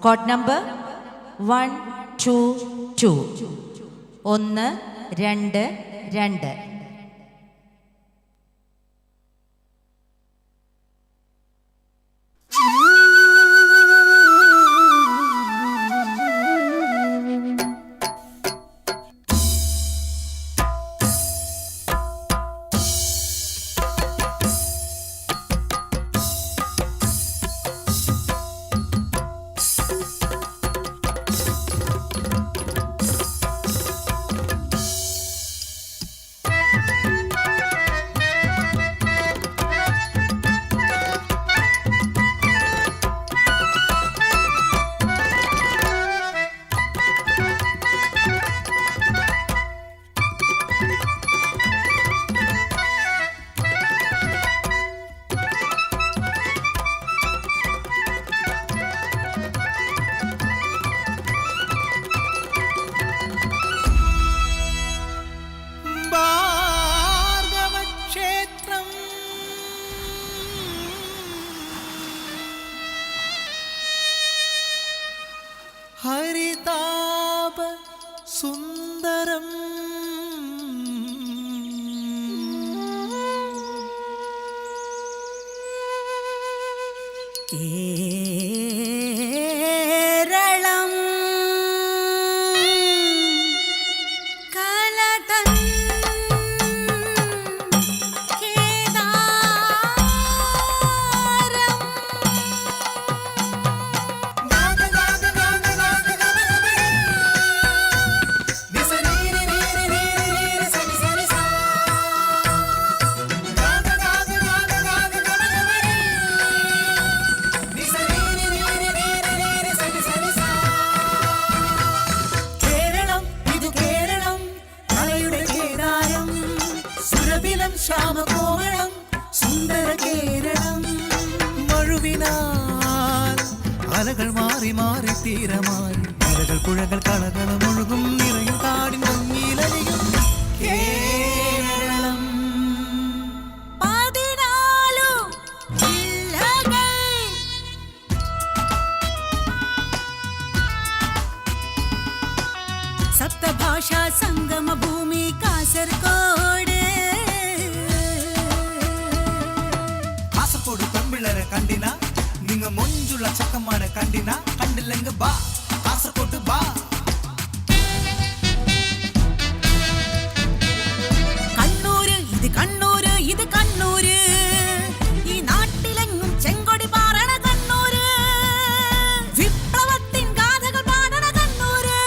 Code number 122 122. ഹരിതാപ സുന്ദരം കേരളം കലതൻ കേദാരം ശ്യാമകോമളം സുന്ദര കേരളം മഴുവിനാൽ അലകൾ മാറി മാറി തീരമായി മലകൾ പുഴകൾ കളകളും ഒഴുകും നിറയും കാടിൻ ഭംഗിയിലലിയും കേരളം. 14 ജില്ലകൾ സപ്തഭാഷാ സംഗമ ഭൂമി കാസർഗോഡ്. കാസർഗോഡ് പെമ്പിള്ളരെ കണ്ടിന നിങ്ങ മൊഞ്ചുള്ള ചക്കന്മാരെ കണ്ടിന കണ്ടില്ലെങ്കിൽ ബാ കാസർഗോഡ് ബാ. കണ്ണൂര് ഇത് കണ്ണൂര് ഇത് കണ്ണൂര് ഈ നാട്ടിലെങ്ങും ചെങ്കൊടി പാറണ കണ്ണൂര് വിപ്ലവത്തിൻ ഗാഥകൾ പാടണ കണ്ണൂര്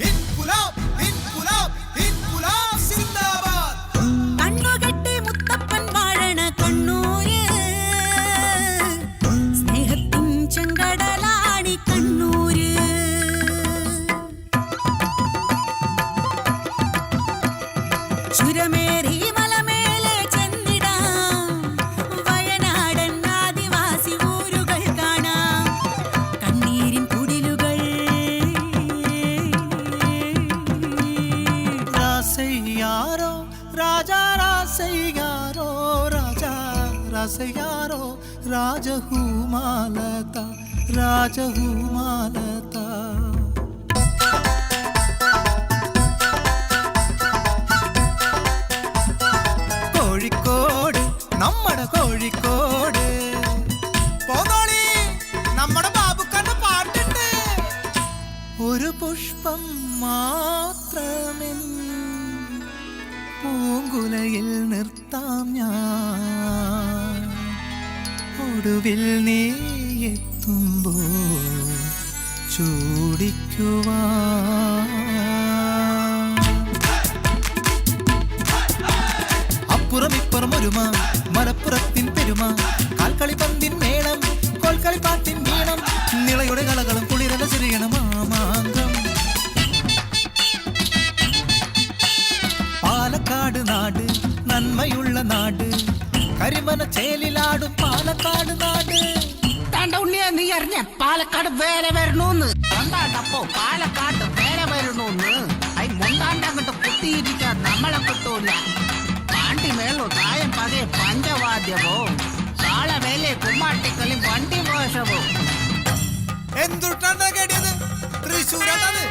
ഇൻകുലാബ് ഇൻകുലാബ് ഇൻകുലാബ് സിന്ദാബാദ്. കണ്ണുകെട്ടി മുത്തപ്പൻ വാഴണ കണ്ണൂര് സ്നേഹത്തിൻ ചെങ്കടലാണി കണ്ണൂര്. ചുരമേറി മലമേലെ ചെന്നിടാം വയനാടൻ ആദിവാസി ഊരുകൾ കാണാം കണ്ണീരിൻ കുടിലുകൾ. രാസയ്യാരോ രാജാ രാസയ്യാരോ രാജാ രാസയ്യാരോ രാജഹൂമാലത രാജഹൂമാലത. കോഴിക്കോട് നമ്മുടെ കോഴിക്കോട് പോന്നോളി നമ്മുടെ ബാബുക്കന്റെ പാട്ടുണ്ട്. ഒരു പുഷ്പം മാത്രമെൻ പൂങ്കുലയിൽ നിർത്താം ഞാൻ ഒടുവിൽ നീ എത്തുമ്പോൾ ചൂടിക്കുവാൻ. അപ്പുറം ഇപ്പുറം ഒരുമ മലപ്പുറത്തിൻ പെരുമ കാൽക്കളി പന്തിൻ മേളം കോൽക്കളി പാട്ടിൻ വീണം നിളയുടെ കളകളും കുളിരല ചെറിയണം മാമാങ്കം. പാലക്കാട് നാട് നന്മയുള്ള നാട് കരിമന ചേലിലാടും പാലക്കാട് നാട്. ഉണ്ണിയെ നീ അറിഞ്ഞ പാലക്കാട് വേറെ വരണോന്ന് കൊണ്ടാട്ടപ്പോ പാലക്കാട് വേറെ വരണോന്ന് അയി മുണ്ടാണ്ട് അങ്ങോട്ട് കുത്തിയിരിക്കാൻ നമ്മളെ കിട്ടൂല. പാണ്ടി മേളോ തായം പതേ പഞ്ചവാദ്യമോ താളവേലെ കുമ്മാട്ടിക്കളി വണ്ടി മോശമോ. എന്തുട്ടാണ് കേട്ടിയത്? തൃശ്ശൂരാണത്.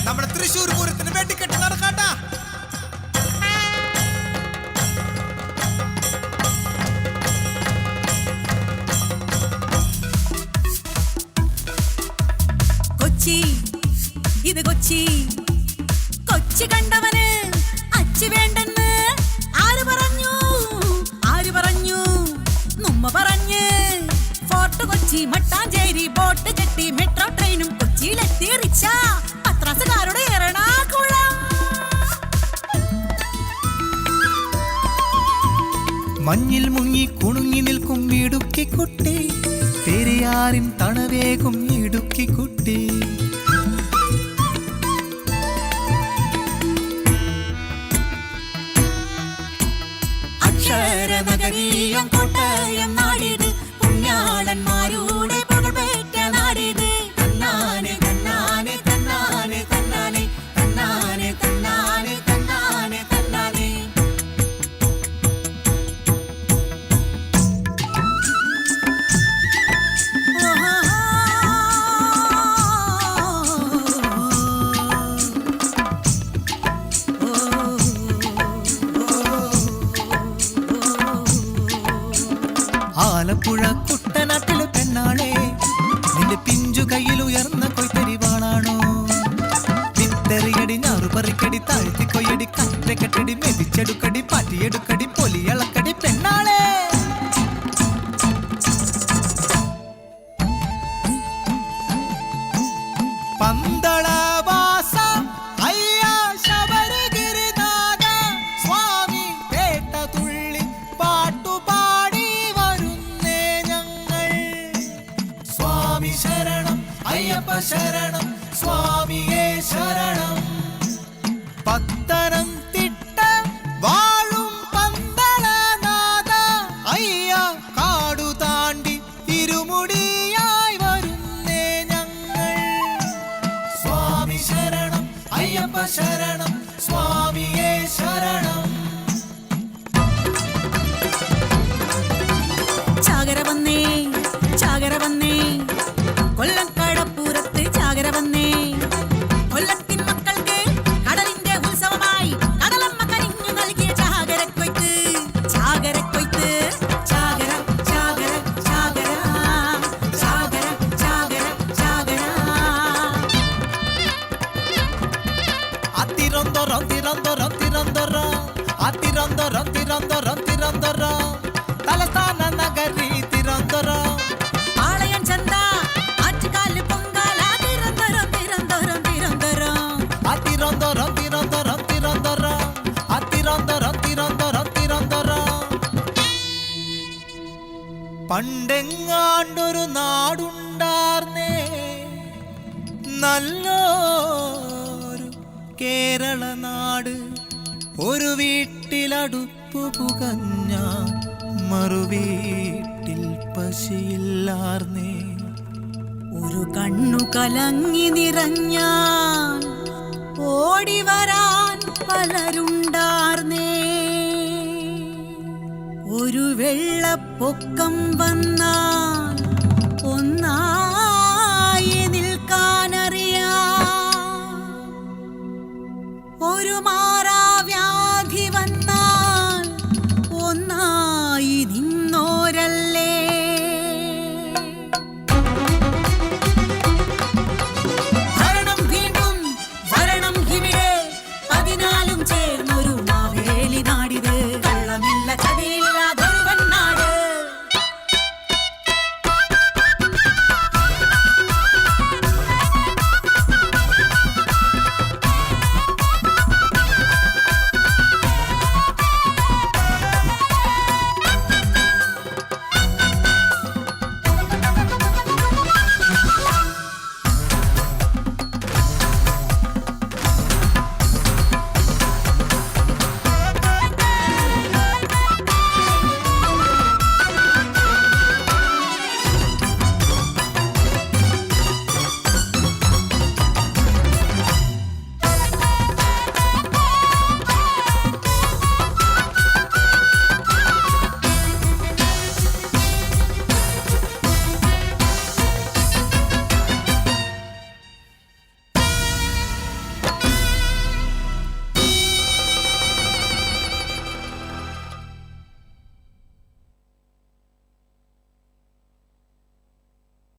നമ്മുടെ തൃശ്ശൂർ പൂരത്തിന് വെടിക്കെട്ട് നടക്കാട്ടാ. കൊച്ചി, ഇത് കൊച്ചി, കൊച്ചി കണ്ടവന് അച്ചി വേണ്ടെന്ന് ആര് പറഞ്ഞു? ആര് പറഞ്ഞു? നമ്മ പറഞ്ഞ്. ഫോർട്ട് കൊച്ചി, മട്ടാഞ്ചേരി, ബോട്ട് കെട്ടി മെട്രോ ട്രെയിനും കൊച്ചിയിലെത്തി റിച്ച പത്രാസുകാരുടെ എറണാകുളം. മഞ്ഞിൽ മുങ്ങി കുണുങ്ങി നിൽക്കും ഇടുക്കിക്കുട്ടി, പെരിയാറിൻ തണവേകും ഇടുക്കിക്കുട്ടി. അക്ഷരനഗരീയം കോട്ടയം നാടിത്, പുണ്യാളന്മാരുടെ പുകഴ്പേറ്റ നാടിത്. തന്നാനെ തന്നാനെ തന്നാനെ തന്നാനെ തന്നാനെ തന്നാനെ തന്നാനെ തന്നാനെ. ആലപ്പുഴ കുട്ടനാട്ടിലെ പെണ്ണാളെ, നിന്റെ പിഞ്ചു കയ്യിൽ ഉയർന്ന കൊയ്ത്തരിവാളാണോ? വിത്തെറിയടി, ഞാറുപറിക്കടി, താഴ്ത്തി കൊയ്യടി, കറ്റക്കെട്ടടി, മെതിച്ചെടുക്കടി, പാറ്റിയെടുക്കടി, പൊലിയളക്കടി പെണ്ണാളെ. പന്തളവാസ അയ്യാ ശബരിഗിരിനാഥ സ്വാമി, പേട്ട തുള്ളി പാട്ടുപാടി വരുന്നേ ഞങ്ങൾ. സ്വാമി ശരണം അയ്യപ്പ ശരണം, സ്വാമിയേ ശരണം. പത്തനംതിട്ട വാഴും പന്തളനാഥ അയ്യ, കാടു താണ്ടി ഇരുമുടിയായി വരുന്നേ ഞങ്ങൾ. സ്വാമി ശരണം അയ്യപ്പ ശരണം, സ്വാമിയേ ശരണം. ചാകര വന്നേ, ചാകര വന്നേ, കൊല്ലം കടപ്പുറത്ത് ചാകര വന്നേ. കൊല്ലത്തിൻ മക്കൾക്ക് കടലിന്റെ ഉത്സവമായി കടലമ്മ കനിഞ്ഞു നൽകിയ ചാകരക്കൊയ്ത്ത്. ചാകരക്കൊയ്ത്ത്, ചാകര ചാകര ചാകര ചാകര ചാകര ചാകര. അതിരൊന്തൊരം തിരൊന്തൊരം തിരൊന്തൊരം, അതിരൊന്തൊരം തിരൊന്തൊരം തിരൊന്തൊരം, തലസ്ഥാന നഗരി തിരൊന്തൊരം. പാളയം ചന്ത, ആറ്റുകാല് പൊങ്കാല, തിരുവനന്തപുരം തിരുവനന്തപുരം തിരുവനന്തപുരം. അതിരൊന്തൊരം തിരൊന്തൊരം തിരൊന്തൊരം, അതിരൊന്തൊരം തിരൊന്തൊരം തിരൊന്തൊരം. പണ്ടെങ്ങാണ്ടൊരു നാടുണ്ടാർന്നേ, നല്ലൊരു കേരള നാട്. ഒരു വീട്ടിലടുപ്പു പുകഞ്ഞ മറുവീട്ടിൽ പശിയില്ലാർന്നേ. ഒരു കണ്ണു കലങ്ങി നിറഞ്ഞാൽ ഓടി വരാൻ പലരുണ്ടാർന്നേ. ഒരു വെള്ളപ്പൊക്കം വന്നാൽ ഒന്നായി നിൽക്കാനറിയാം. ഒരു മാറാ